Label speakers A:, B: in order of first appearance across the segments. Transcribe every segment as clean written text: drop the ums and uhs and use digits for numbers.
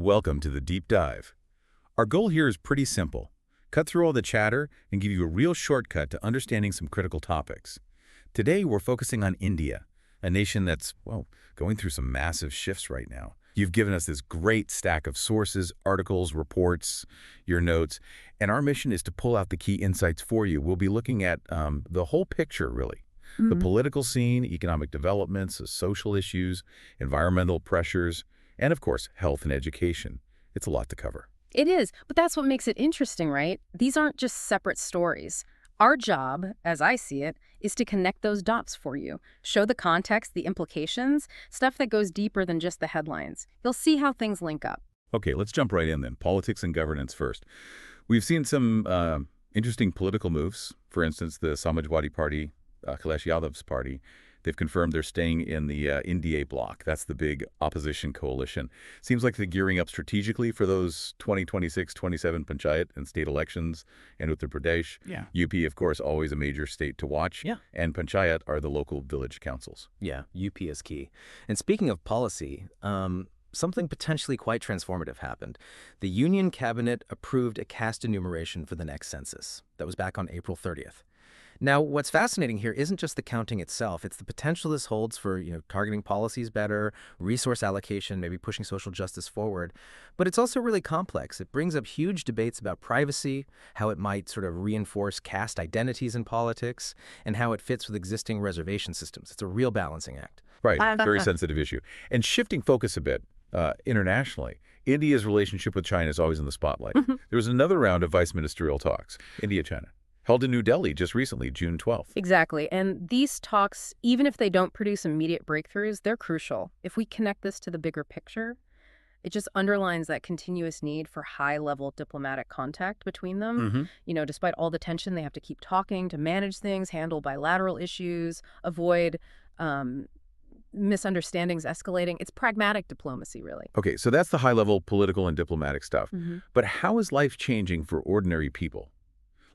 A: Welcome to the Deep Dive. Our goal here is pretty simple. Cut through all the chatter and give you a real shortcut to understanding some critical topics. Today, we're focusing on India, a nation that's, well, going through some massive shifts right now. You've given us this great stack of sources, articles, reports, your notes, and our mission is to pull out the key insights for you. We'll be looking at the whole picture, really. The political scene, economic developments, social issues, environmental pressures, and of course, health and education. It's a lot to cover.
B: It is, but that's what makes it interesting, right? These aren't just separate stories. Our job, as I see it, is to connect those dots for you, show the context, the implications, stuff that goes deeper than just the headlines. You'll see how things link up.
A: Okay, let's jump right in then. Politics and governance first. We've seen some interesting political moves. For instance, the Samajwadi Party, Akhilesh Yadav's party, they've confirmed they're staying in the NDA bloc. That's the big opposition coalition. Seems like they're gearing up strategically for those 2026-27 panchayat and state elections and Uttar Pradesh.
C: Yeah.
A: UP, of course, always a major state to watch.
C: Yeah.
A: And panchayat are the local village councils.
C: Yeah, UP is key. And speaking of policy, something potentially quite transformative happened. The Union Cabinet approved a caste enumeration for the next census. That was back on April 30th. Now, what's fascinating here isn't just the counting itself. It's the potential this holds for, targeting policies better, resource allocation, maybe pushing social justice forward. But it's also really complex. It brings up huge debates about privacy, how it might sort of reinforce caste identities in politics, and how it fits with existing reservation systems. It's a real balancing act.
A: Right, very sensitive issue. And shifting focus a bit, internationally, India's relationship with China is always in the spotlight. There was another round of vice ministerial talks, India-China, held in New Delhi just recently, June 12th.
B: Exactly. And these talks, even if they don't produce immediate breakthroughs, they're crucial. If we connect this to the bigger picture, it just underlines that continuous need for high-level diplomatic contact between them. Despite all the tension, they have to keep talking to manage things, handle bilateral issues, avoid misunderstandings escalating. It's pragmatic diplomacy, really.
A: Okay, so that's the high-level political and diplomatic stuff. But how is life changing for ordinary people?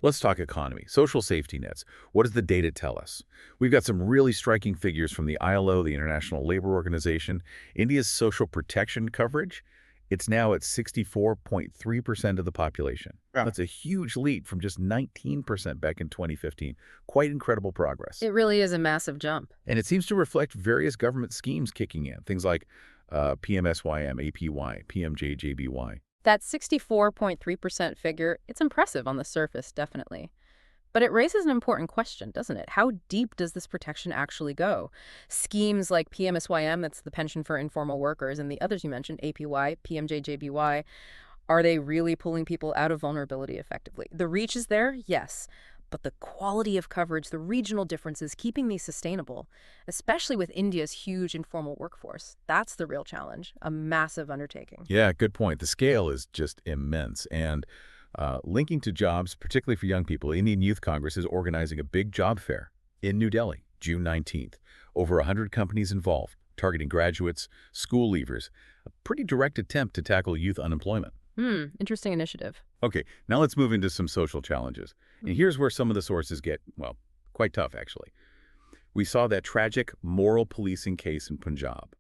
A: Let's talk economy, social safety nets. What does the data tell us? We've got some really striking figures from the ILO, the International Labor Organization. India's social protection coverage, it's now at 64.3% of the population.
C: Yeah.
A: That's a huge leap from just 19% back in 2015. Quite incredible progress.
B: It really is a massive jump.
A: And it seems to reflect various government schemes kicking in, things like PMSYM, APY, PMJJBY.
B: That 64.3% figure, it's impressive on the surface, definitely. But it raises an important question, doesn't it? How deep does this protection actually go? Schemes like PMSYM, that's the pension for informal workers, and the others you mentioned, APY, PMJJBY, are they really pulling people out of vulnerability effectively? The reach is there, yes. But the quality of coverage, the regional differences, keeping these sustainable, especially with India's huge informal workforce, that's the real challenge, a massive undertaking.
A: Yeah, good point. The scale is just immense. And linking to jobs, particularly for young people, Indian Youth Congress is organizing a big job fair in New Delhi, June 19th. Over 100 companies involved, targeting graduates, school leavers, a pretty direct attempt to tackle youth unemployment.
B: Interesting initiative.
A: Okay, now let's move into some social challenges. And here's where some of the sources get, well, quite tough, actually. We saw that tragic moral policing case in Punjab.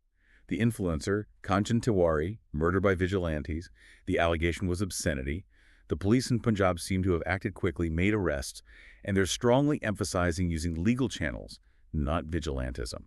A: The influencer, Kanchan Tiwari, murdered by vigilantes. The allegation was obscenity. The police in Punjab seem to have acted quickly, made arrests, and they're strongly emphasizing using legal channels, not vigilantism.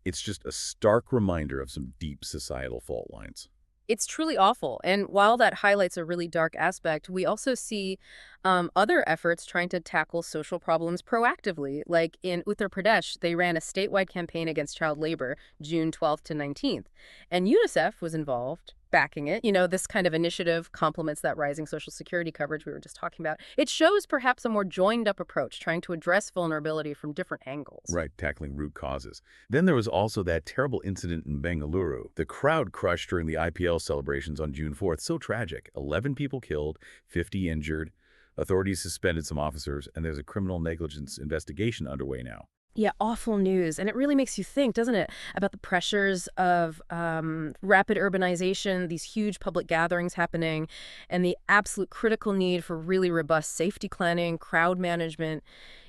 A: It's just a stark reminder of some deep societal fault lines.
B: It's truly awful. And while that highlights a really dark aspect, we also see other efforts trying to tackle social problems proactively. Like in Uttar Pradesh, they ran a statewide campaign against child labor June 12th to 19th. And UNICEF was involved, backing it. This kind of initiative complements that rising social security coverage we were just talking about. It shows perhaps a more joined-up approach, trying to address vulnerability from different angles.
A: Right, tackling root causes. Then there was also that terrible incident in Bengaluru. The crowd crushed during the IPL celebrations on June 4th. So tragic. 11 people killed, 50 injured. Authorities suspended some officers, and there's a criminal negligence investigation underway now.
B: Yeah, awful news. And it really makes you think, doesn't it, about the pressures of rapid urbanization, these huge public gatherings happening, and the absolute critical need for really robust safety planning, crowd management.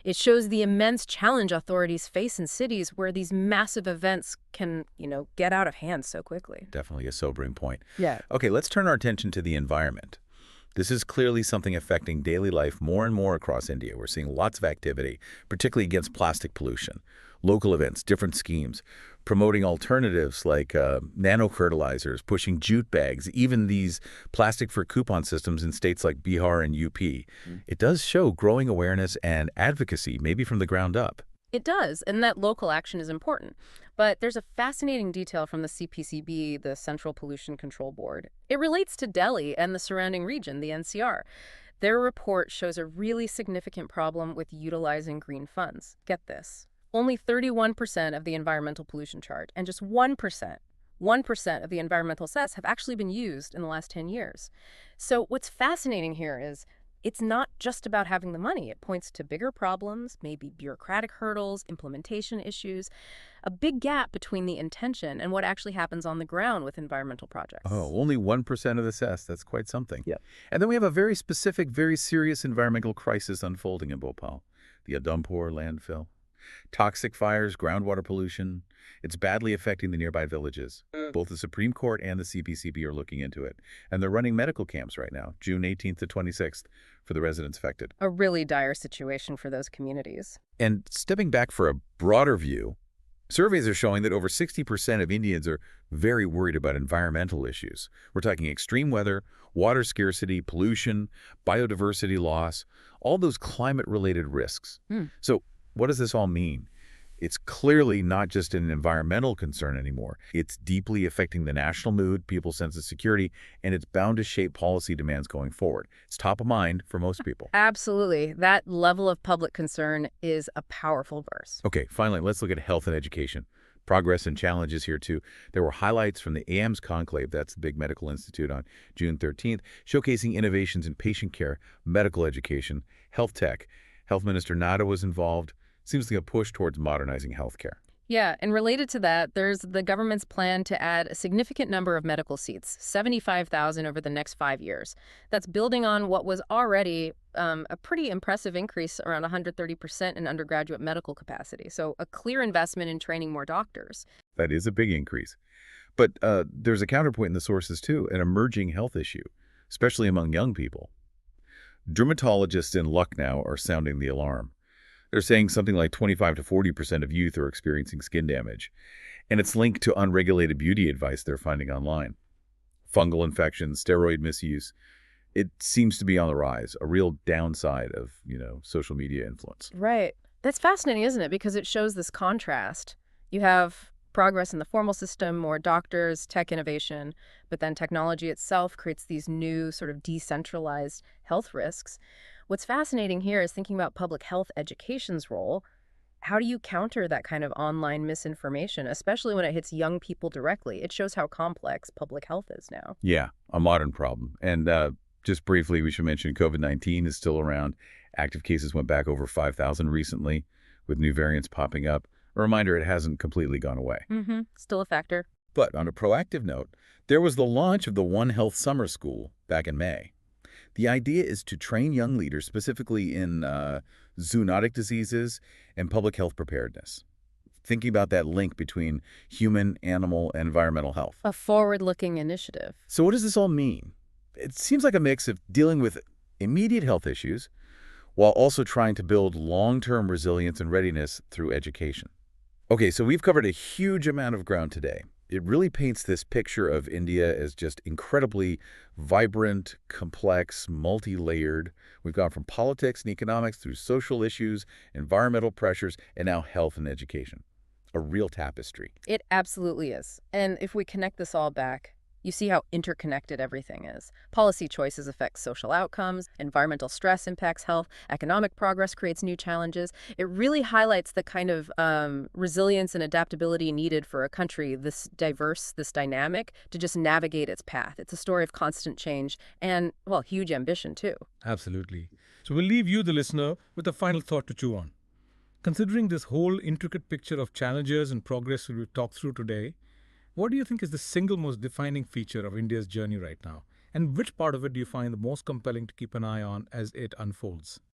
B: It shows the immense challenge authorities face in cities where these massive events can, get out of hand so quickly.
A: Definitely a sobering point.
B: Yeah.
A: Okay, let's turn our attention to the environment. This is clearly something affecting daily life more and more across India. We're seeing lots of activity, particularly against plastic pollution. Local events, different schemes, promoting alternatives like nano-fertilizers, pushing jute bags, even these plastic for coupon systems in states like Bihar and UP. It does show growing awareness and advocacy, maybe from the ground up.
B: It does, and that local action is important. But there's a fascinating detail from the CPCB, the Central Pollution Control Board. It relates to Delhi and the surrounding region, the NCR. Their report shows a really significant problem with utilizing green funds. Get this. Only 31% of the environmental pollution charge and just 1% of the environmental assets have actually been used in the last 10 years. So what's fascinating here is it's not just about having the money. It points to bigger problems, maybe bureaucratic hurdles, implementation issues, a big gap between the intention and what actually happens on the ground with environmental projects.
A: Oh, only 1% of the cess. That's quite something.
C: Yep.
A: And then we have a very specific, very serious environmental crisis unfolding in Bhopal. The Udhampur landfill. Toxic fires, groundwater pollution. It's badly affecting the nearby villages. Both the Supreme Court and the CPCB are looking into it. And they're running medical camps right now, June 18th to 26th, for the residents affected.
B: A really dire situation for those communities.
A: And stepping back for a broader view, surveys are showing that over 60% of Indians are very worried about environmental issues. We're talking extreme weather, water scarcity, pollution, biodiversity loss, all those climate-related risks. So what does this all mean? It's clearly not just an environmental concern anymore. It's deeply affecting the national mood, people's sense of security, and it's bound to shape policy demands going forward. It's top of mind for most people.
B: Absolutely. That level of public concern is a powerful verse.
A: Okay, finally, let's look at health and education. Progress and challenges here, too. There were highlights from the AIMS Conclave, that's the big medical institute, on June 13th, showcasing innovations in patient care, medical education, health tech. Health Minister Nada was involved. Seems like a push towards modernizing healthcare.
B: Yeah, and related to that, there's the government's plan to add a significant number of medical seats, 75,000 over the next 5 years. That's building on what was already a pretty impressive increase, around 130% in undergraduate medical capacity. So a clear investment in training more doctors.
A: That is a big increase. But there's a counterpoint in the sources, too, an emerging health issue, especially among young people. Dermatologists in Lucknow are sounding the alarm. They're saying something like 25 to 40% of youth are experiencing skin damage, and it's linked to unregulated beauty advice they're finding online. Fungal infections, steroid misuse, it seems to be on the rise, a real downside of, social media influence.
B: Right. That's fascinating, isn't it? Because it shows this contrast. You have progress in the formal system, more doctors, tech innovation, but then technology itself creates these new sort of decentralized health risks. What's fascinating here is thinking about public health education's role. How do you counter that kind of online misinformation, especially when it hits young people directly? It shows how complex public health is now.
A: Yeah, a modern problem. And just briefly, we should mention COVID-19 is still around. Active cases went back over 5,000 recently, with new variants popping up. A reminder, it hasn't completely gone away.
B: Still a factor.
A: But on a proactive note, there was the launch of the One Health Summer School back in May. The idea is to train young leaders specifically in zoonotic diseases and public health preparedness, thinking about that link between human, animal, and environmental health.
B: A forward-looking initiative.
A: So what does this all mean? It seems like a mix of dealing with immediate health issues while also trying to build long-term resilience and readiness through education. Okay, so we've covered a huge amount of ground today. It really paints this picture of India as just incredibly vibrant, complex, multi-layered. We've gone from politics and economics through social issues, environmental pressures, and now health and education. A real tapestry.
B: It absolutely is. And if we connect this all back, you see how interconnected everything is. Policy choices affect social outcomes, environmental stress impacts health, economic progress creates new challenges. It really highlights the kind of resilience and adaptability needed for a country this diverse, this dynamic, to just navigate its path. It's a story of constant change and, well, huge ambition too.
D: Absolutely. So we'll leave you, the listener, with a final thought to chew on. Considering this whole intricate picture of challenges and progress we've talked through today, what do you think is the single most defining feature of India's journey right now? And which part of it do you find the most compelling to keep an eye on as it unfolds?